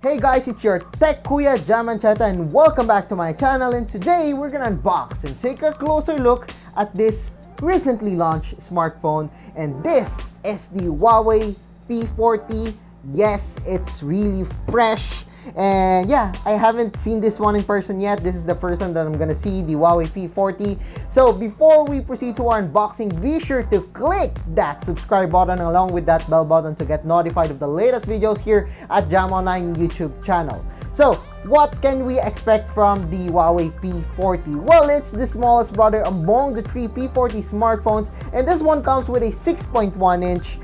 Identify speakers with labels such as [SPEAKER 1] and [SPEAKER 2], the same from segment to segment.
[SPEAKER 1] Hey guys, it's your Tech Kuya Jamanchata and welcome back to my channel, and today we're gonna unbox and take a closer look at this recently launched smartphone, and this is the Huawei P40. Yes, it's really fresh. And yeah, I haven't seen this one in person yet. This is the first time that I'm gonna see the Huawei P40. So before we proceed to our unboxing, be sure to click that subscribe button along with that bell button to get notified of the latest videos here at Jam Online YouTube channel. So what can we expect from the Huawei P40? Well, it's the smallest brother among the three P40 smartphones, and this one comes with a 6.1-inch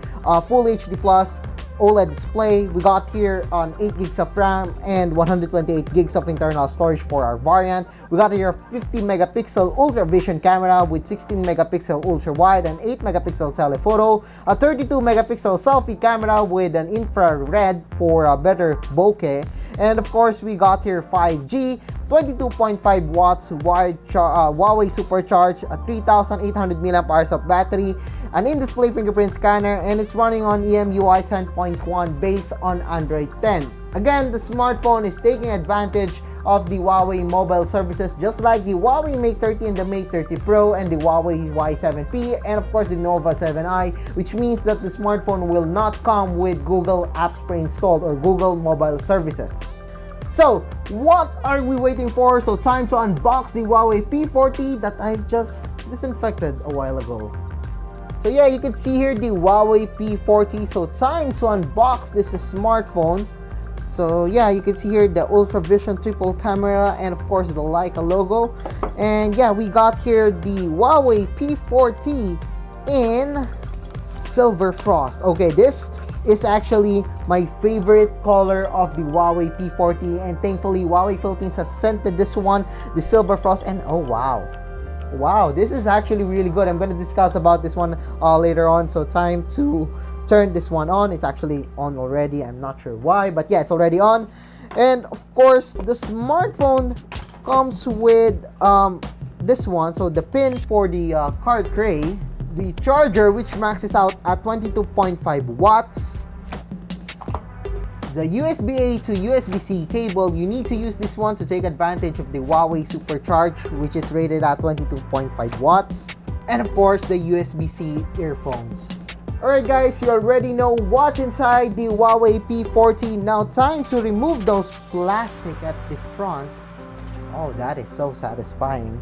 [SPEAKER 1] Full HD Plus OLED display. We got here on 8 gigs of RAM and 128 gigs of internal storage for our variant. We got here a 50 megapixel ultra vision camera with 16 megapixel ultra wide and 8 megapixel telephoto, a 32 megapixel selfie camera with an infrared for a better bokeh, and of course we got here 5G, 22.5 watts wired Huawei supercharged, a 3800 mAh of battery, an in-display fingerprint scanner, and it's running on EMUI 10.1 based on Android 10. Again, the smartphone is taking advantage of the Huawei mobile services, just like the Huawei Mate 30 and the Mate 30 Pro and the Huawei Y7P and of course the Nova 7i, which means that the smartphone will not come with Google apps pre-installed or Google mobile services. So what are we waiting for? So time to unbox the Huawei P40 that I've just disinfected a while ago. So yeah, you can see here the Huawei P40. So time to unbox this smartphone. So yeah, you can see here the Ultra Vision triple camera and of course the Leica logo. And yeah, we got here the Huawei P40 in Silver Frost. Okay, this is actually my favorite color of the Huawei P40, and thankfully Huawei Philippines has sent me this one, the Silver Frost, and oh wow, this is actually really good. I'm going to discuss about this one later on. So time to turn this one on. It's actually on already. I'm not sure why, but yeah, it's already on. And of course the smartphone comes with this one, so the pin for the card tray, the charger which maxes out at 22.5 watts, the USB-A to USB-C cable. You need to use this one to take advantage of the Huawei Supercharge, which is rated at 22.5 watts, and of course the USB-C earphones. Alright guys, you already know what's inside the Huawei P40. Now time to remove those plastic at the front. Oh, that is so satisfying.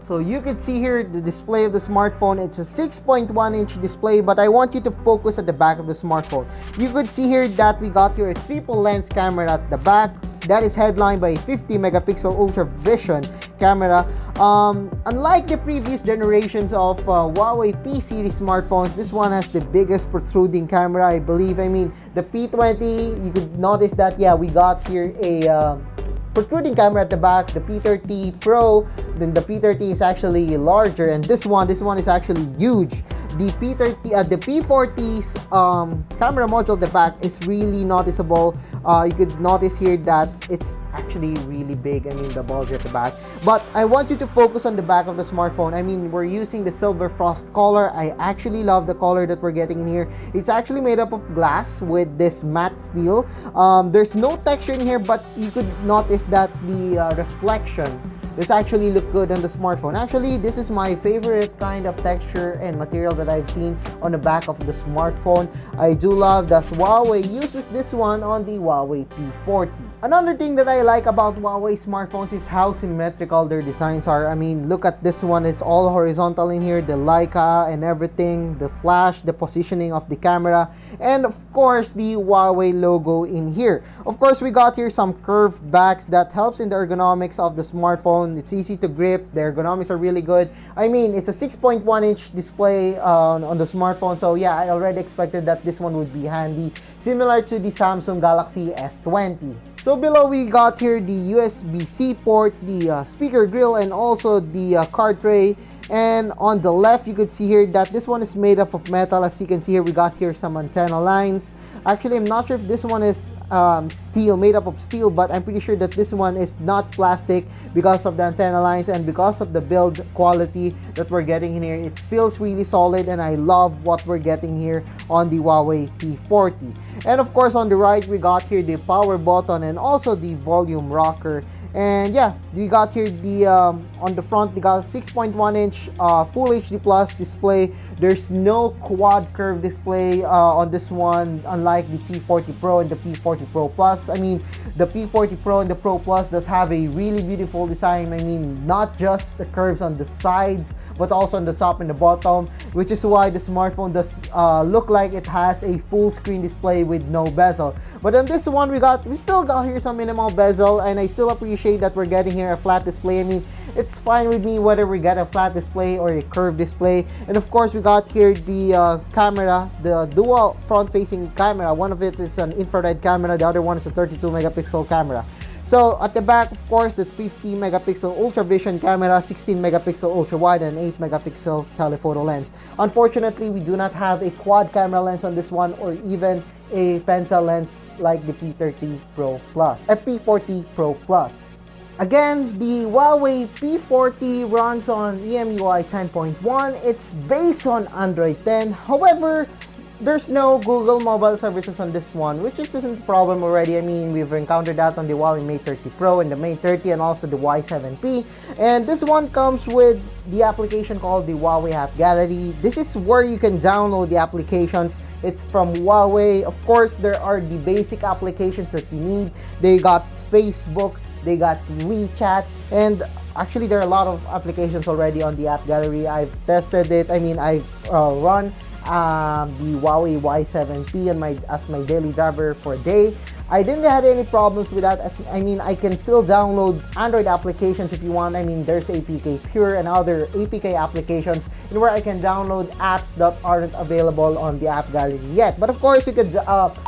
[SPEAKER 1] So you can see here the display of the smartphone. It's a 6.1-inch display, but I want you to focus at the back of the smartphone. You could see here that we got here a triple lens camera at the back that is headlined by a 50 megapixel ultra vision camera. Unlike the previous generations of Huawei P series smartphones, this one has the biggest protruding camera, I believe. I mean, the P20, you could notice that, yeah, we got here a protruding camera at the back. The P30 Pro, then the P30 is actually larger, and this one is actually huge. The P40's camera module at the back is really noticeable. You could notice here that it's actually really big. I mean, the bulge at the back. But I want you to focus on the back of the smartphone. I mean, we're using the Silver Frost color. I actually love the color that we're getting in here. It's actually made up of glass with this matte feel. There's no texture in here, but you could notice that the reflection this actually look good on the smartphone. Actually, this is my favorite kind of texture and material that I've seen on the back of the smartphone. I do love that Huawei uses this one on the Huawei P40. Another thing that I like about Huawei smartphones is how symmetrical their designs are. I mean, look at this one. It's all horizontal in here, the Leica and everything, the flash, the positioning of the camera, and of course the Huawei logo in here. Of course, we got here some curved backs that helps in the ergonomics of the smartphone. It's easy to grip. The ergonomics are really good. I mean, it's a 6.1-inch display on the smartphone, so yeah, I already expected that this one would be handy, similar to the Samsung Galaxy S20. So below we got here the USB-C port, the speaker grill, and also the card tray. And on the left, you could see here that this one is made up of metal. As you can see here, we got here some antenna lines. Actually, I'm not sure if this one is steel, made up of steel, but I'm pretty sure that this one is not plastic because of the antenna lines and because of the build quality that we're getting in here. It feels really solid, and I love what we're getting here on the Huawei P40. And of course, on the right, we got here the power button and also the volume rocker. And yeah, we got here the on the front, we got 6.1-inch Full HD Plus display. There's no quad curve display on this one, unlike the P40 Pro and the P40 Pro Plus. I mean, the P40 Pro and the Pro Plus does have a really beautiful design. I mean, not just the curves on the sides, but also on the top and the bottom, which is why the smartphone does look like it has a full screen display with no bezel. But on this one, we still got here some minimal bezel, and I still appreciate that we're getting here a flat display. I mean, it's fine with me whether we get a flat display or a curved display. And of course, we got here the camera, the dual front-facing camera. One of it is an infrared camera, the other one is a 32-megapixel camera. So at the back, of course, the 50-megapixel ultra vision camera, 16-megapixel ultra wide, and 8-megapixel telephoto lens. Unfortunately, we do not have a quad camera lens on this one, or even a pencil lens like the P40 Pro Plus. Again, the Huawei P40 runs on EMUI 10.1. It's based on Android 10. However, there's no Google mobile services on this one, which isn't a problem already. I mean, we've encountered that on the Huawei Mate 30 Pro and the Mate 30 and also the Y7P. And this one comes with the application called the Huawei App Gallery. This is where you can download the applications. It's from Huawei. Of course, there are the basic applications that you need. They got Facebook, they got WeChat, and actually there are a lot of applications already on the App Gallery. I've tested it. I mean, I've run the Huawei Y7P as my daily driver for a day. I didn't have any problems with that. I mean, I can still download Android applications if you want. I mean, there's APK Pure and other APK applications where I can download apps that aren't available on the App Gallery yet. But of course, you could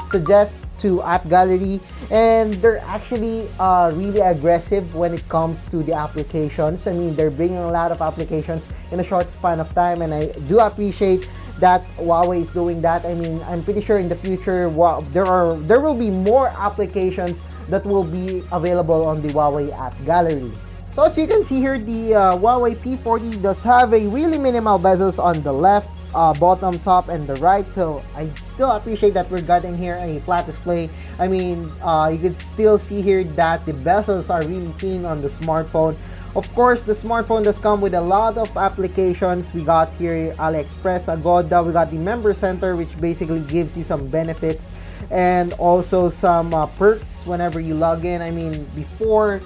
[SPEAKER 1] suggest to App Gallery, and they're actually really aggressive when it comes to the applications. I mean, they're bringing a lot of applications in a short span of time, and I do appreciate that Huawei is doing that. I mean, I'm pretty sure in the future there will be more applications that will be available on the Huawei App Gallery. So as you can see here, the Huawei P40 does have a really minimal bezels on the left, bottom, top, and the right. So I still appreciate that we're getting here a flat display. I mean, you could still see here that the bezels are really clean on the smartphone. Of course, the smartphone does come with a lot of applications. We got here AliExpress, Agoda, we got the Member Center, which basically gives you some benefits and also some perks whenever you log in. I mean, before,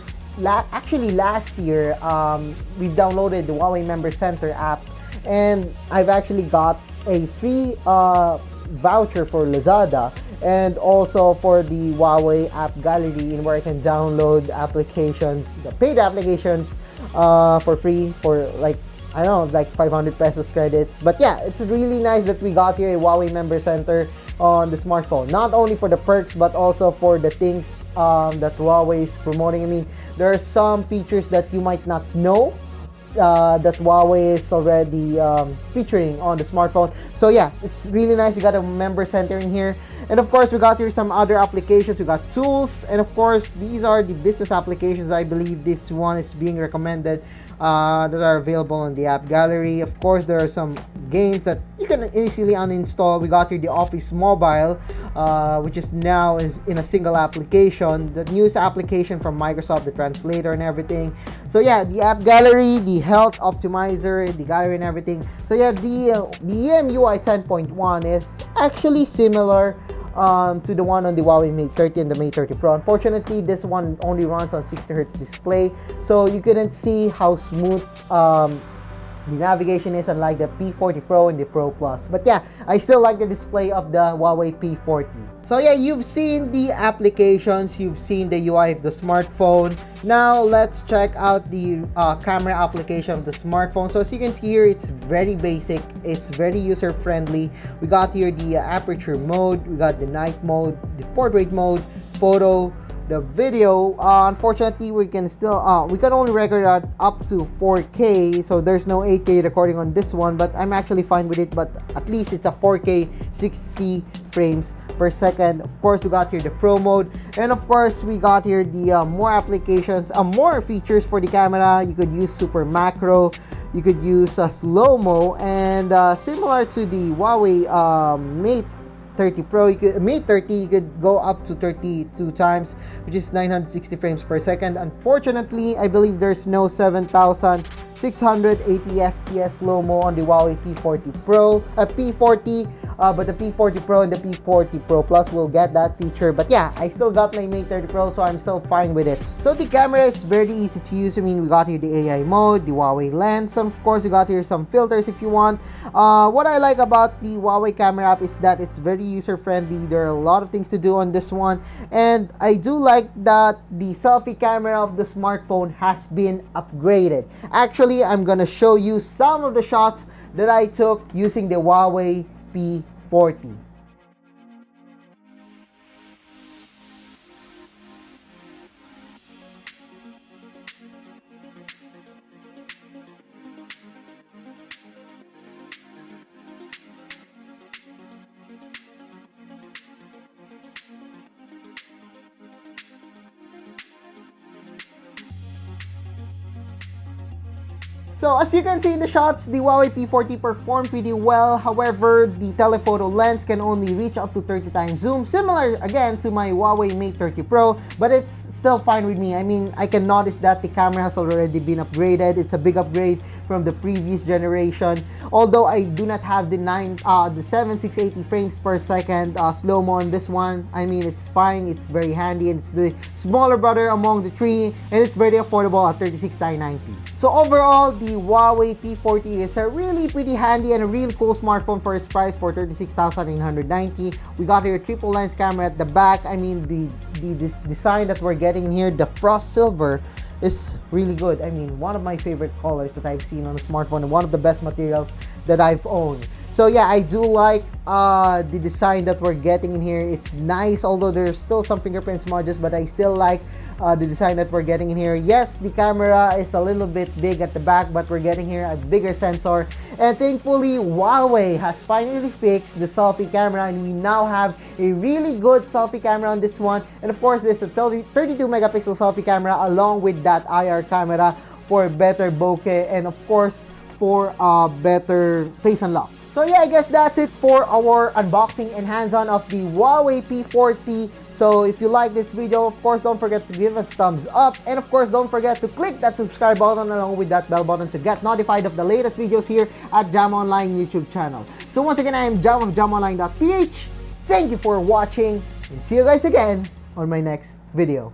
[SPEAKER 1] actually last year, we downloaded the Huawei Member Center app, and I've actually got a free voucher for Lazada and also for the Huawei App Gallery, in where I can download applications, the paid applications, for free for like, I don't know, like 500 pesos credits. But yeah, it's really nice that we got here a Huawei Member Center on the smartphone, not only for the perks but also for the things that Huawei is promoting. I mean, there are some features that you might not know that Huawei is already featuring on the smartphone. So yeah, it's really nice. You got a member center in here, and of course we got here some other applications. We got tools, and of course these are the business applications. I believe this one is being recommended that are available on the App Gallery. Of course, there are some games that you can easily uninstall. We got here the Office Mobile, which is now in a single application. The news application from Microsoft, the translator and everything. So yeah, the App Gallery, the Health Optimizer, the gallery and everything. So yeah, the EMUI 10.1 is actually similar to the one on the Huawei Mate 30 and the Mate 30 Pro. Unfortunately, this one only runs on 60Hz display, so you couldn't see how smooth the navigation is, unlike the P40 Pro and the Pro Plus. But yeah, I still like the display of the Huawei P40. So yeah, you've seen the applications, you've seen the UI of the smartphone. Now let's check out the camera application of the smartphone. So as you can see here, it's very basic, it's very user friendly. We got here the aperture mode, we got the night mode, the portrait mode, photo, the video. Unfortunately, we can only record up to 4K, so there's no 8K recording on this one, but I'm actually fine with it. But at least it's a 4K 60 frames per second. Of course, we got here the Pro mode, and of course we got here the more applications, more features for the camera. You could use super macro, you could use slow-mo, and similar to the Huawei Mate 30 Pro, Mate 30, you could go up to 32 times, which is 960 frames per second. Unfortunately, I believe there's no 7,680 FPS slow-mo on the Huawei P40 Pro, P40, but the P40 Pro and the P40 Pro Plus will get that feature. But yeah, I still got my Mate 30 Pro, so I'm still fine with it. So the camera is very easy to use. I mean, we got here the AI mode, the Huawei lens, and of course, we got here some filters if you want. What I like about the Huawei camera app is that it's very user-friendly. There are a lot of things to do on this one, and I do like that the selfie camera of the smartphone has been upgraded. Actually, I'm gonna show you some of the shots that I took using the Huawei P40. So as you can see in the shots, the Huawei P40 performed pretty well. However, the telephoto lens can only reach up to 30 times zoom, similar again to my Huawei Mate 30 Pro, but it's still fine with me. I mean, I can notice that the camera has already been upgraded. It's a big upgrade from the previous generation. Although I do not have the 7680 frames per second slow-mo on this one. I mean, it's fine. It's very handy, and it's the smaller brother among the three, and it's very affordable at 36,990. So overall, the Huawei P40 is a really pretty handy and a really cool smartphone for its price for 36,990. We got here a triple lens camera at the back. I mean, this design that we're getting here, the frost silver, is really good. I mean, one of my favorite colors that I've seen on a smartphone and one of the best materials that I've owned. So yeah, I do like the design that we're getting in here. It's nice, although there's still some fingerprint smudges, but I still like the design that we're getting in here. Yes, the camera is a little bit big at the back, but we're getting here a bigger sensor. And thankfully, Huawei has finally fixed the selfie camera, and we now have a really good selfie camera on this one. And of course, there's a 32 megapixel selfie camera along with that IR camera for better bokeh and of course for better face unlock. So yeah, I guess that's it for our unboxing and hands-on of the Huawei P40. So if you like this video, of course, don't forget to give us a thumbs up. And of course, don't forget to click that subscribe button along with that bell button to get notified of the latest videos here at Jam Online YouTube channel. So once again, I am Jam of jamonline.ph. Thank you for watching and see you guys again on my next video.